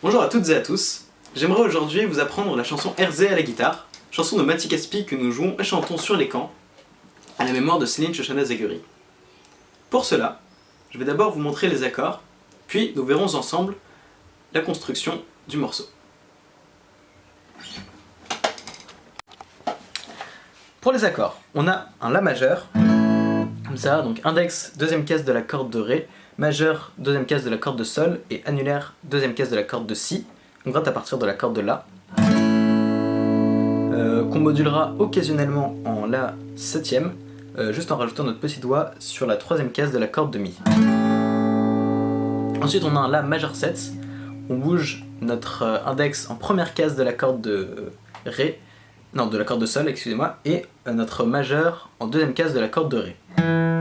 Bonjour à toutes et à tous, j'aimerais aujourd'hui vous apprendre la chanson RZ à la guitare, chanson de Matty Caspi que nous jouons et chantons sur les camps, à la mémoire de Céline Shoshana Zaguery. Pour cela, je vais d'abord vous montrer les accords, puis nous verrons ensemble la construction du morceau. Pour les accords, on a un La majeur, comme ça, donc index, deuxième case de la corde de Ré, majeur, deuxième case de la corde de Sol, et annulaire, deuxième case de la corde de Si. On gratte à partir de la corde de La. Qu'on modulera occasionnellement en La septième, juste en rajoutant notre petit doigt sur la troisième case de la corde de Mi. Ensuite on a un La majeur 7, on bouge notre index en première case de la corde de Ré, non de la corde de Sol, excusez-moi, et notre majeur en deuxième case de la corde de Ré.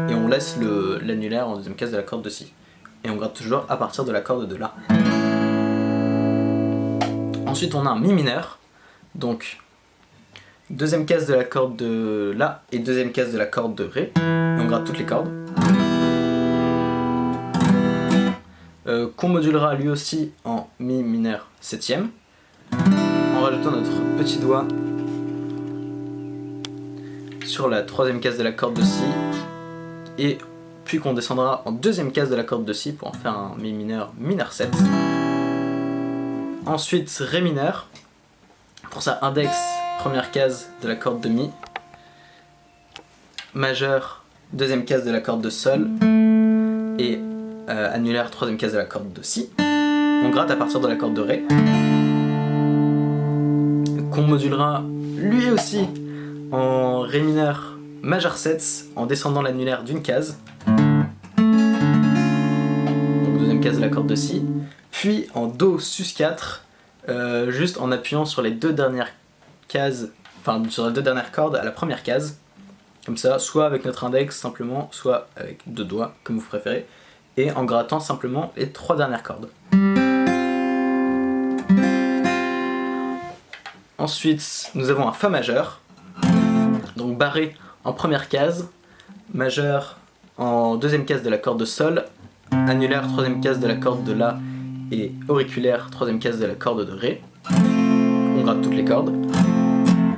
Et on laisse l'annulaire en deuxième case de la corde de Si. Et on gratte toujours à partir de la corde de La. Ensuite on a un Mi mineur, donc deuxième case de la corde de La et deuxième case de la corde de Ré. Et on gratte toutes les cordes. Qu'on modulera lui aussi en Mi mineur septième, en rajoutant notre petit doigt sur la troisième case de la corde de Si, et puis qu'on descendra en deuxième case de la corde de Si pour en faire un Mi mineur mineur 7. Ensuite Ré mineur, pour ça index, première case de la corde de Mi, majeur, deuxième case de la corde de Sol, et annulaire, troisième case de la corde de Si. On gratte à partir de la corde de Ré, qu'on modulera lui aussi en Ré mineur majeur 7 en descendant l'annulaire d'une case, donc deuxième case de la corde de Si, puis en Do sus 4, juste en appuyant sur les deux dernières cases, enfin sur les deux dernières cordes à la première case, comme ça, soit avec notre index simplement, soit avec deux doigts, comme vous préférez, et en grattant simplement les trois dernières cordes. Ensuite, nous avons un Fa majeur, donc barré en première case, majeur en deuxième case de la corde de Sol, annulaire troisième case de la corde de La et auriculaire troisième case de la corde de Ré. On gratte toutes les cordes.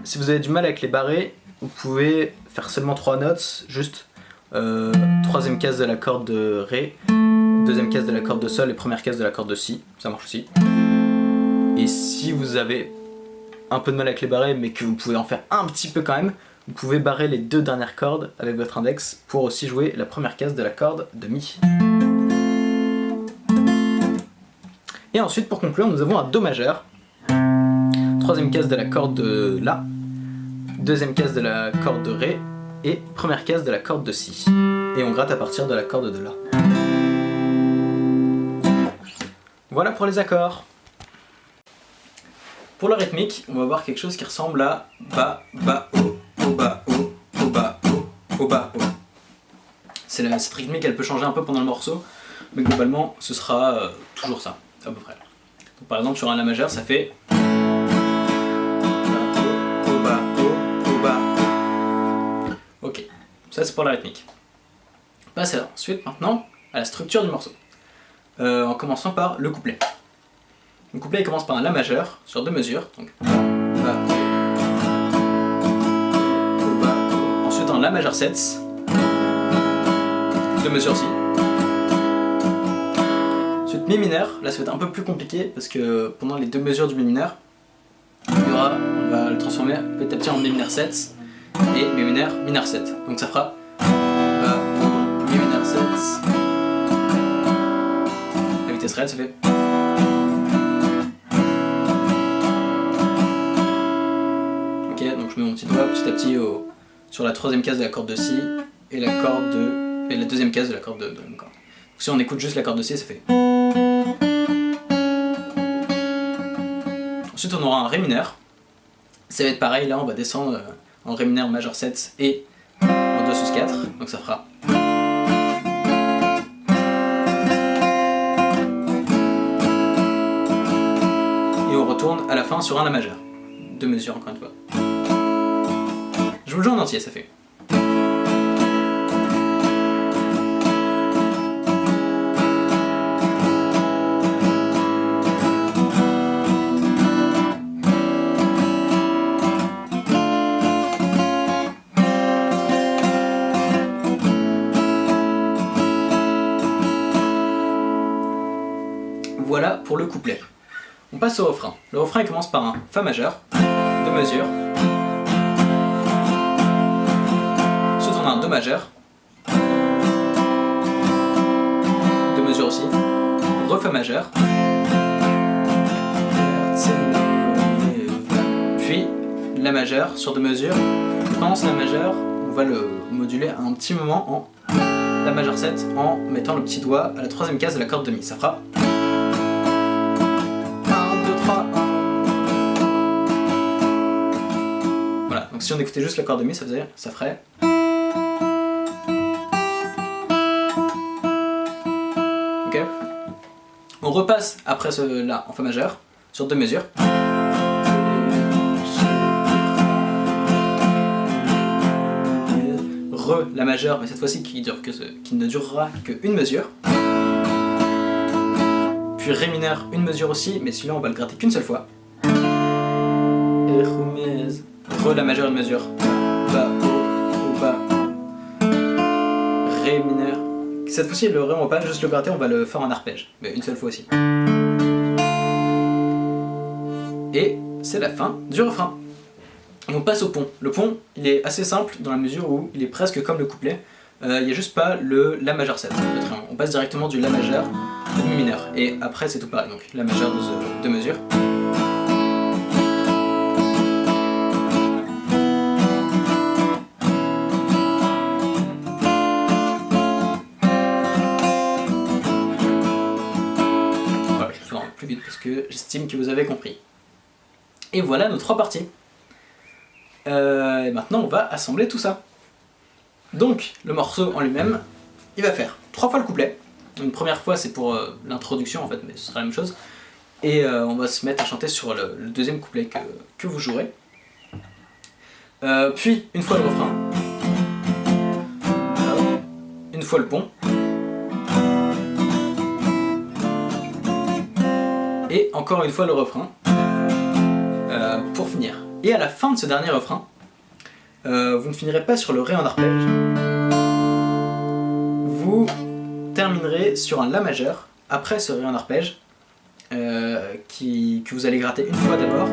Si vous avez du mal avec les barrés, vous pouvez faire seulement 3 notes, juste troisième case de la corde de Ré, deuxième case de la corde de Sol et première case de la corde de Si, ça marche aussi. Et si vous avez un peu de mal avec les barrés mais que vous pouvez en faire un petit peu quand même, vous pouvez barrer les deux dernières cordes avec votre index pour aussi jouer la première case de la corde de Mi. Et ensuite pour conclure nous avons un Do majeur, troisième case de la corde de La, deuxième case de la corde de Ré et première case de la corde de Si. Et on gratte à partir de la corde de La. Voilà pour les accords. Pour la rythmique, on va voir quelque chose qui ressemble à Ba, Ba, O, O, Ba, O, O, Ba, O, O, Ba, O. Cette rythmique, elle peut changer un peu pendant le morceau, mais globalement, ce sera toujours ça, à peu près. Donc, par exemple, sur un La majeur, ça fait Ba, O, O, Ba, O, O, Ba, O. Ok, ça c'est pour la rythmique. On passe ensuite maintenant à la structure du morceau, en commençant par le couplet. Le couplet il commence par un La majeur sur deux mesures, donc Ba, O, Ba, O. Ensuite un La majeur 7, deux mesures aussi. Ensuite Mi mineur, là ça va être un peu plus compliqué parce que pendant les deux mesures du Mi mineur, on va le transformer petit à petit en Mi mineur 7 et Mi mineur mineur 7. Donc ça fera Ba, O, Mi mineur 7. La vitesse réelle ça fait. Donc je mets mon petit doigt petit à petit sur la troisième case de la corde de Si et la deuxième case de la corde de la même corde. Donc si on écoute juste la corde de Si, ça fait. Ensuite on aura un Ré mineur. Ça va être pareil, là on va descendre en Ré mineur majeur 7 et en Do sus 4, donc ça fera. Et on retourne à la fin sur un La majeur. Deux mesures encore une fois. Je vous le joue en entier, ça fait. voilà pour le couplet. On passe au refrain. Le refrain il commence par un Fa majeur, de mesure. Ensuite on a un Do majeur, de mesure aussi. Re Fa majeur. Puis La majeur sur 2 mesures. Quand c'est La majeur, on va le moduler un petit moment en La majeur 7 en mettant le petit doigt à la 3e case de la corde de Mi. Ça fera 1, 2, 3, 1. Voilà, donc si on écoutait juste la corde de Mi, ça ferait. Ok. On repasse après cela en Fa majeur sur 2 mesures. Re La majeure, mais cette fois-ci qui ne durera qu'une mesure. Puis Ré mineur, une mesure aussi, mais celui-là on va le gratter qu'une seule fois. Re La majeure, une mesure. Bas, haut, bas. Ré mineur. Cette fois-ci le Ré on va pas juste le gratter, on va le faire en arpège, mais une seule fois aussi. Et c'est la fin du refrain. Et on passe au pont. Le pont, il est assez simple dans la mesure où il est presque comme le couplet. Il n'y a juste pas le La majeur 7, le triangle. On passe directement du La majeur au Mi mineur. Et après c'est tout pareil, donc La majeur de mesure. Voilà, je vais faire plus vite parce que j'estime que vous avez compris. Et voilà nos 3 parties. Et maintenant on va assembler tout ça. Donc le morceau en lui-même, il va faire 3 fois le couplet. Une première fois c'est pour l'introduction en fait, mais ce sera la même chose. Et on va se mettre à chanter sur le deuxième couplet que vous jouerez. Puis une fois le refrain. Une fois le pont. Et encore une fois le refrain. Pour finir. Et à la fin de ce dernier refrain, vous ne finirez pas sur le Ré en arpège. Vous terminerez sur un La majeur, après ce Ré en arpège, que vous allez gratter une fois d'abord,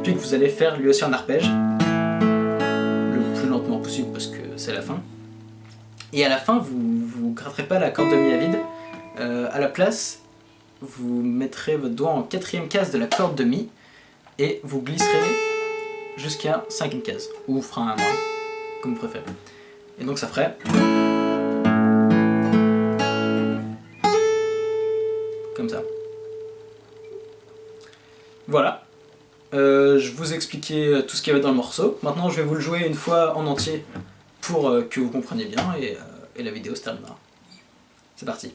puis que vous allez faire lui aussi en arpège, le plus lentement possible parce que c'est la fin. Et à la fin, vous ne gratterez pas la corde de Mi à vide. À la place, vous mettrez votre doigt en 4e case de la corde de Mi, et vous glisserez jusqu'à 5e case, ou frein à main, comme vous préférez. Et donc ça ferait... comme ça. Voilà. Je vous ai expliqué tout ce qu'il y avait dans le morceau. Maintenant je vais vous le jouer une fois en entier pour que vous compreniez bien, et la vidéo se terminera. C'est parti.